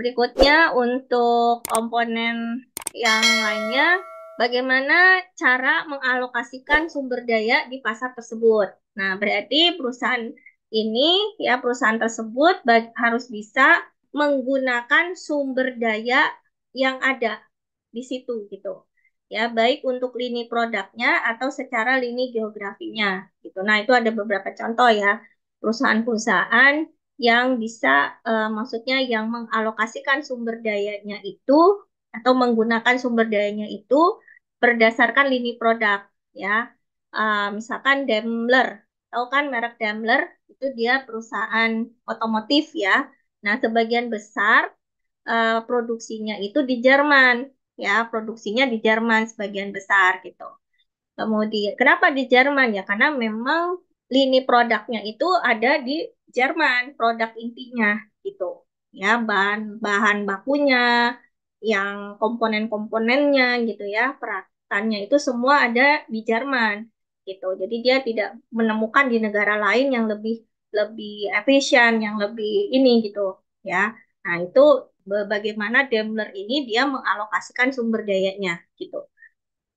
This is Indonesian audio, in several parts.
Berikutnya untuk komponen yang lainnya, bagaimana cara mengalokasikan sumber daya di pasar tersebut. Nah, berarti perusahaan ini ya perusahaan tersebut harus bisa menggunakan sumber daya yang ada di situ gitu. Ya, baik untuk lini produknya atau secara lini geografinya gitu. Nah, itu ada beberapa contoh ya. Perusahaan-perusahaan yang bisa maksudnya yang mengalokasikan sumber dayanya itu atau menggunakan sumber dayanya itu berdasarkan lini produk ya. Misalkan Daimler, tahu kan merek Daimler itu dia perusahaan otomotif ya. Nah, sebagian besar produksinya itu di Jerman ya, produksinya di Jerman sebagian besar gitu. Kemudian, kenapa di Jerman ya? Karena memang lini produknya itu ada di Jerman, produk intinya gitu. Ya, bahan bahan bakunya, yang komponen-komponennya gitu ya, perakitannya itu semua ada di Jerman gitu. Jadi dia tidak menemukan di negara lain yang lebih lebih efisien, yang lebih ini gitu ya. Nah, itu bagaimana Daimler ini dia mengalokasikan sumber dayanya gitu.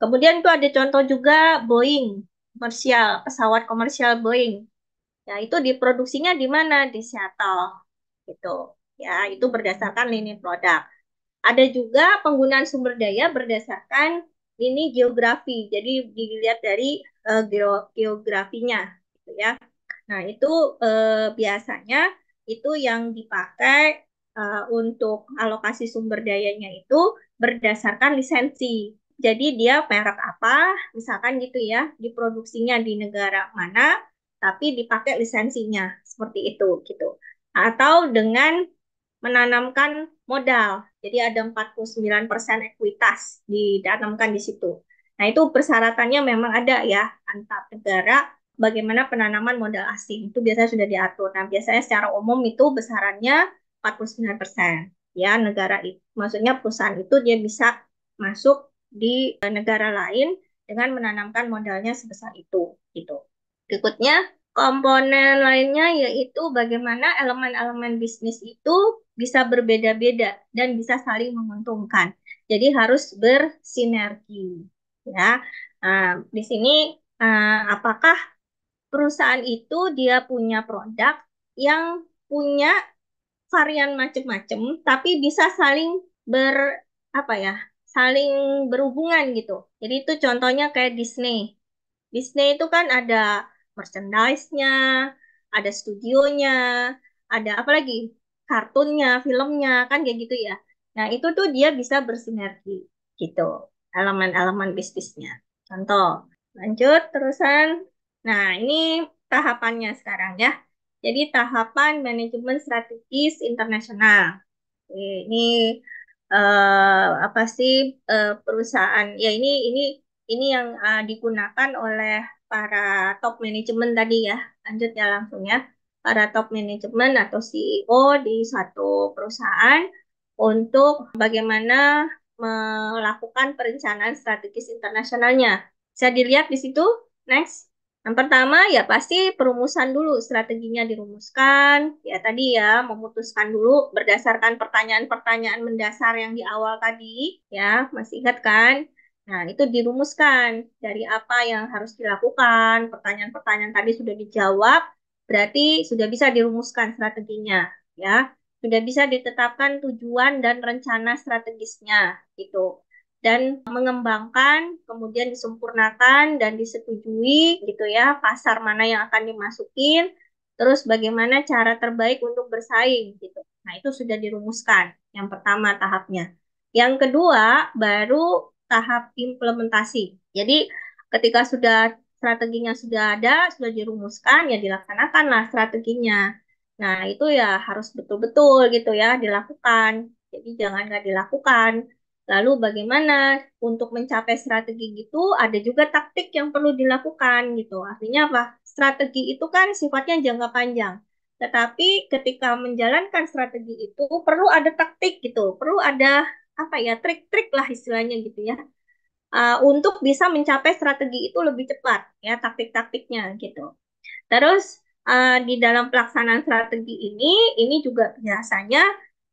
Kemudian itu ada contoh juga Boeing, komersial, pesawat komersial Boeing. Ya, itu diproduksinya di mana? Di Seattle. Gitu. Ya, itu berdasarkan lini produk. Ada juga penggunaan sumber daya berdasarkan lini geografi. Jadi dilihat dari geografinya, gitu ya. Nah, itu biasanya itu yang dipakai untuk alokasi sumber dayanya itu berdasarkan lisensi. Jadi dia merek apa, misalkan gitu ya, diproduksinya di negara mana, tapi dipakai lisensinya seperti itu gitu. Atau dengan menanamkan modal. Jadi ada 49% ekuitas ditanamkan di situ. Nah, itu persyaratannya memang ada ya antar negara bagaimana penanaman modal asing. Itu biasanya sudah diatur. Nah, biasanya secara umum itu besarannya 49%. Ya, negara itu, maksudnya perusahaan itu dia bisa masuk di negara lain dengan menanamkan modalnya sebesar itu gitu. Berikutnya, komponen lainnya yaitu bagaimana elemen-elemen bisnis itu bisa berbeda-beda dan bisa saling menguntungkan. Jadi harus bersinergi. Ya, di sini apakah perusahaan itu dia punya produk yang punya varian macam-macam, tapi bisa saling ber apa ya, saling berhubungan gitu. Jadi itu contohnya kayak Disney. Disney itu kan ada merchandise-nya, ada studionya, ada apa lagi? Kartunnya, filmnya, kan kayak gitu ya. Nah, itu tuh dia bisa bersinergi gitu. Elemen-elemen bisnisnya. Contoh, lanjut terusan. Nah, ini tahapannya sekarang ya. Jadi tahapan manajemen strategis internasional. Ini apa sih perusahaan ya ini yang digunakan oleh para top manajemen tadi ya. Lanjut ya langsung ya. Para top manajemen atau CEO di suatu perusahaan untuk bagaimana melakukan perencanaan strategis internasionalnya. Bisa dilihat di situ. Next. Yang pertama ya pasti perumusan dulu, strateginya dirumuskan. Ya tadi ya memutuskan dulu berdasarkan pertanyaan-pertanyaan mendasar yang di awal tadi. Ya masih ingat kan? Nah itu dirumuskan dari apa yang harus dilakukan. Pertanyaan-pertanyaan tadi sudah dijawab, berarti sudah bisa dirumuskan strateginya. Ya sudah bisa ditetapkan tujuan dan rencana strategisnya gitu dan mengembangkan, kemudian disempurnakan dan disetujui gitu ya, pasar mana yang akan dimasukin, terus bagaimana cara terbaik untuk bersaing gitu. Nah, itu sudah dirumuskan yang pertama tahapnya. Yang kedua, baru tahap implementasi. Jadi, ketika sudah strateginya sudah ada, sudah dirumuskan, ya dilaksanakanlah strateginya. Nah, itu ya harus betul-betul gitu ya dilakukan. Jadi jangan nggak dilakukan. Lalu bagaimana untuk mencapai strategi gitu, ada juga taktik yang perlu dilakukan gitu. Artinya apa? Strategi itu kan sifatnya jangka panjang. Tetapi ketika menjalankan strategi itu perlu ada taktik gitu, perlu ada apa ya, trik-trik lah istilahnya gitu ya. Untuk bisa mencapai strategi itu lebih cepat ya, taktik-taktiknya gitu. Terus di dalam pelaksanaan strategi ini juga biasanya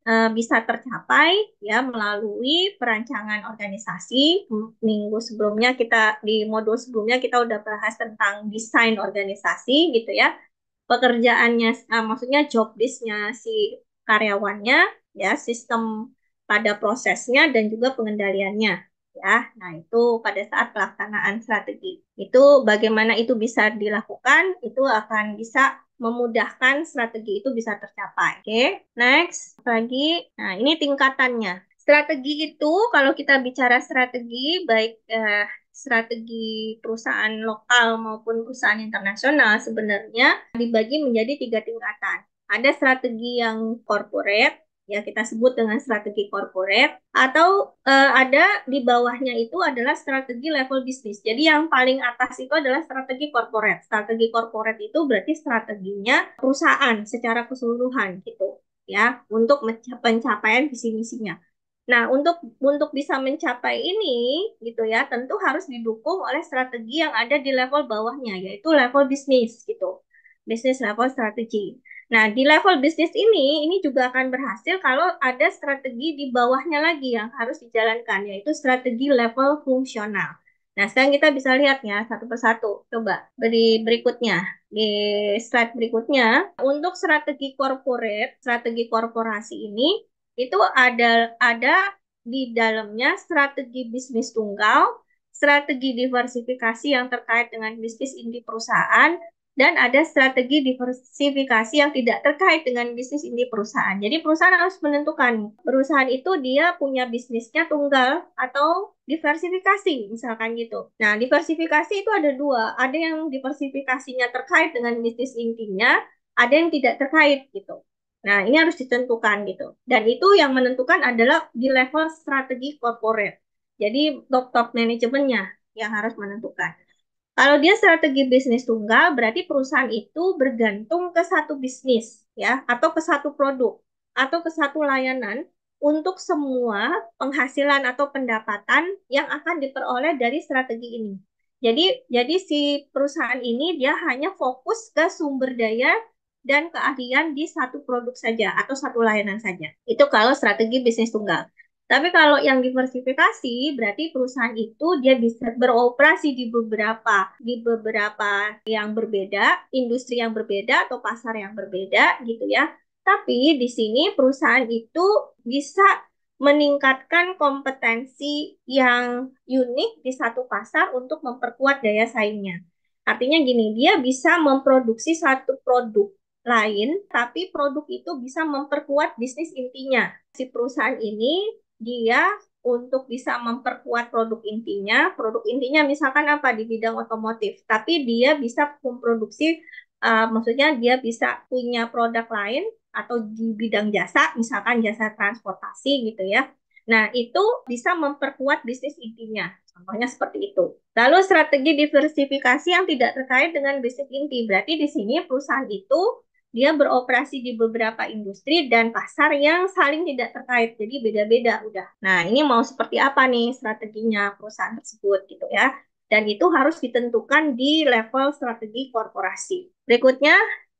bisa tercapai ya melalui perancangan organisasi. Minggu sebelumnya di modul sebelumnya kita udah bahas tentang desain organisasi gitu ya. Pekerjaannya, maksudnya job list-nya si karyawannya, ya sistem pada prosesnya dan juga pengendaliannya ya. Nah, itu pada saat pelaksanaan strategi. Itu bagaimana itu bisa dilakukan, itu akan bisa memudahkan strategi itu bisa tercapai. Oke, next lagi. Nah, ini tingkatannya. Strategi itu kalau kita bicara strategi baik strategi perusahaan lokal maupun perusahaan internasional sebenarnya dibagi menjadi 3 tingkatan. Ada strategi yang corporate, ya kita sebut dengan strategi corporate, atau ada di bawahnya itu adalah strategi level bisnis. Jadi yang paling atas itu adalah strategi corporate. Strategi corporate itu berarti strateginya perusahaan secara keseluruhan gitu ya untuk pencapaian visi misinya. Nah, untuk bisa mencapai ini gitu ya, tentu harus didukung oleh strategi yang ada di level bawahnya, yaitu level bisnis gitu. Bisnis level strategi. Nah, di level bisnis ini juga akan berhasil kalau ada strategi di bawahnya lagi yang harus dijalankan, yaitu strategi level fungsional. Nah, sekarang kita bisa lihat ya satu persatu. Coba berikutnya. Di slide berikutnya, untuk strategi corporate, strategi korporasi ini itu ada di dalamnya strategi bisnis tunggal, strategi diversifikasi yang terkait dengan bisnis inti perusahaan, dan ada strategi diversifikasi yang tidak terkait dengan bisnis inti perusahaan. Jadi perusahaan harus menentukan perusahaan itu dia punya bisnisnya tunggal atau diversifikasi, misalkan gitu. Nah, diversifikasi itu ada dua. Ada yang diversifikasinya terkait dengan bisnis intinya, ada yang tidak terkait gitu. Nah, ini harus ditentukan gitu. Dan itu yang menentukan adalah di level strategi corporate. Jadi top-top manajemennya yang harus menentukan. Kalau dia strategi bisnis tunggal, berarti perusahaan itu bergantung ke satu bisnis ya, atau ke satu produk, atau ke satu layanan untuk semua penghasilan atau pendapatan yang akan diperoleh dari strategi ini. Jadi si perusahaan ini dia hanya fokus ke sumber daya dan keahlian di satu produk saja atau satu layanan saja. Itu kalau strategi bisnis tunggal. Tapi kalau yang diversifikasi berarti perusahaan itu dia bisa beroperasi di beberapa yang berbeda, industri yang berbeda atau pasar yang berbeda gitu ya. Tapi di sini perusahaan itu bisa meningkatkan kompetensi yang unik di satu pasar untuk memperkuat daya saingnya. Artinya gini, dia bisa memproduksi satu produk lain, tapi produk itu bisa memperkuat bisnis intinya. Si perusahaan ini dia untuk bisa memperkuat produk intinya misalkan apa di bidang otomotif, tapi dia bisa memproduksi, maksudnya dia bisa punya produk lain atau di bidang jasa, misalkan jasa transportasi gitu ya. Nah, itu bisa memperkuat bisnis intinya. Contohnya seperti itu. Lalu strategi diversifikasi yang tidak terkait dengan bisnis inti. Berarti di sini perusahaan itu dia beroperasi di beberapa industri dan pasar yang saling tidak terkait. Jadi beda-beda udah. Nah, ini mau seperti apa nih strateginya perusahaan tersebut gitu ya. Dan itu harus ditentukan di level strategi korporasi. Berikutnya,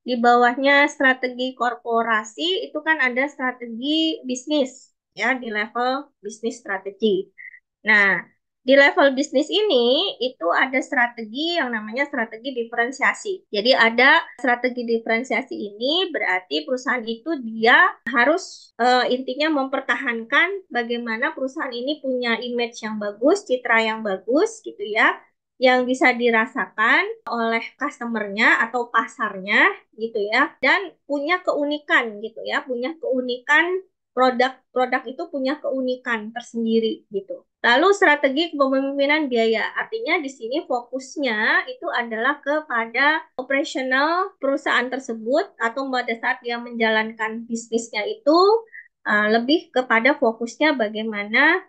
di bawahnya strategi korporasi itu kan ada strategi bisnis ya di level bisnis strategi. Nah, di level bisnis ini itu ada strategi yang namanya strategi diferensiasi. Jadi ada strategi diferensiasi ini berarti perusahaan itu dia harus intinya mempertahankan bagaimana perusahaan ini punya image yang bagus, citra yang bagus gitu ya, yang bisa dirasakan oleh customernya atau pasarnya gitu ya, dan punya keunikan gitu ya, punya keunikan produk itu punya keunikan tersendiri gitu. Lalu strategi kepemimpinan biaya, artinya di sini fokusnya itu adalah kepada operasional perusahaan tersebut atau pada saat dia menjalankan bisnisnya itu lebih kepada fokusnya bagaimana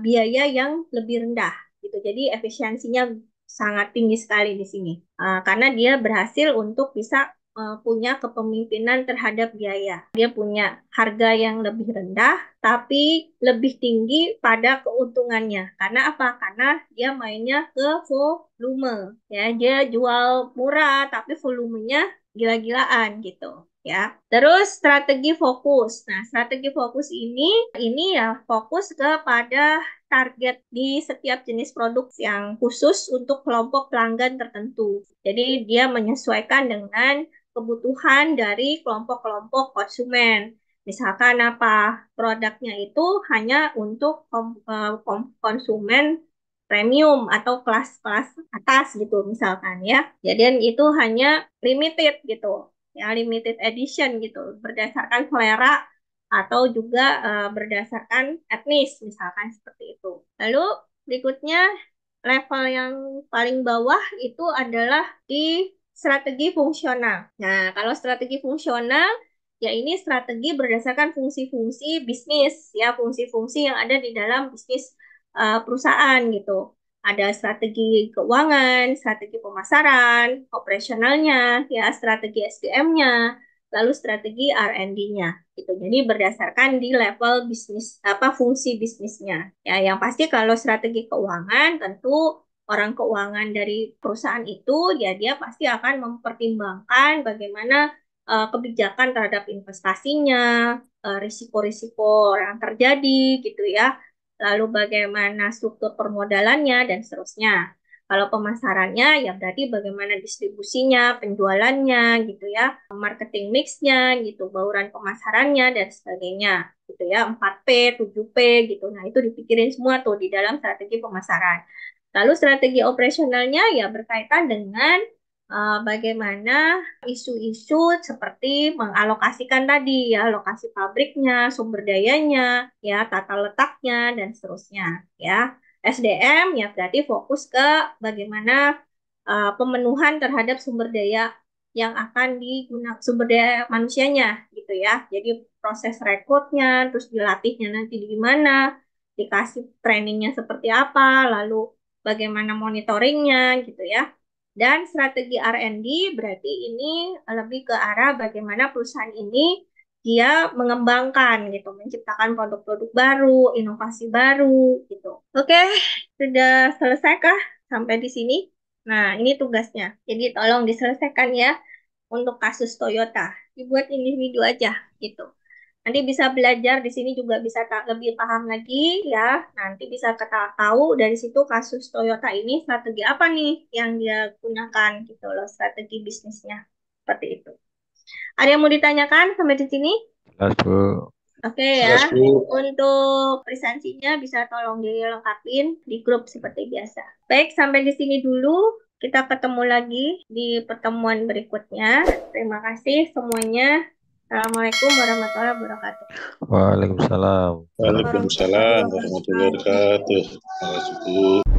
biaya yang lebih rendah gitu. Jadi efisiensinya sangat tinggi sekali di sini karena dia berhasil untuk bisa punya kepemimpinan terhadap biaya. Dia punya harga yang lebih rendah tapi lebih tinggi pada keuntungannya. Karena apa? Karena dia mainnya ke volume. Ya, dia jual murah tapi volumenya gila-gilaan gitu. Ya, terus strategi fokus. Nah, strategi fokus ini ya fokus kepada target di setiap jenis produk yang khusus untuk kelompok pelanggan tertentu. Jadi dia menyesuaikan dengan kebutuhan dari kelompok-kelompok konsumen. Misalkan apa? Produknya itu hanya untuk konsumen premium atau kelas-kelas atas gitu misalkan ya. Jadi itu hanya limited gitu. Ya, limited edition gitu berdasarkan selera atau juga berdasarkan etnis misalkan seperti itu. Lalu berikutnya level yang paling bawah itu adalah di strategi fungsional. Nah, kalau strategi fungsional ya ini strategi berdasarkan fungsi-fungsi bisnis ya, fungsi-fungsi yang ada di dalam bisnis perusahaan gitu. Ada strategi keuangan, strategi pemasaran, operasionalnya, ya strategi SDM-nya, lalu strategi R&D-nya gitu. Jadi berdasarkan di level bisnis apa fungsi bisnisnya. Ya, yang pasti kalau strategi keuangan tentu orang keuangan dari perusahaan itu ya dia pasti akan mempertimbangkan bagaimana kebijakan terhadap investasinya, risiko-risiko yang terjadi gitu ya. Lalu bagaimana struktur permodalannya dan seterusnya. Kalau pemasarannya ya berarti bagaimana distribusinya, penjualannya gitu ya, marketing mix-nya gitu, bauran pemasarannya dan sebagainya gitu ya, 4P, 7P gitu. Nah, itu dipikirin semua tuh di dalam strategi pemasaran. Lalu strategi operasionalnya ya berkaitan dengan bagaimana isu-isu seperti mengalokasikan tadi ya, lokasi pabriknya, sumber dayanya, ya, tata letaknya dan seterusnya ya. SDM ya berarti fokus ke bagaimana pemenuhan terhadap sumber daya yang akan digunakan sumber daya manusianya gitu ya. Jadi proses rekrutnya, terus dilatihnya nanti di mana, dikasih trainingnya seperti apa, lalu bagaimana monitoringnya gitu ya. Dan strategi R&D berarti ini lebih ke arah bagaimana perusahaan ini dia mengembangkan gitu, menciptakan produk-produk baru, inovasi baru gitu. Oke, sudah selesai kah sampai di sini? Nah, ini tugasnya. Jadi tolong diselesaikan ya untuk kasus Toyota. Dibuat individu aja gitu. Nanti bisa belajar di sini juga bisa lebih paham lagi ya. Nanti bisa kita tahu dari situ kasus Toyota ini strategi apa nih yang dia gunakan gitu loh, strategi bisnisnya. Seperti itu. Ada yang mau ditanyakan sampai di sini? Jelas, Bu. Oke ya. Jelas, Bu. Untuk presensinya bisa tolong dilengkapin di grup seperti biasa. Baik, sampai di sini dulu. Kita ketemu lagi di pertemuan berikutnya. Terima kasih semuanya. Assalamualaikum warahmatullahi wabarakatuh. Waalaikumsalam. Waalaikumsalam warahmatullahi wabarakatuh. Terima kasih, Bu.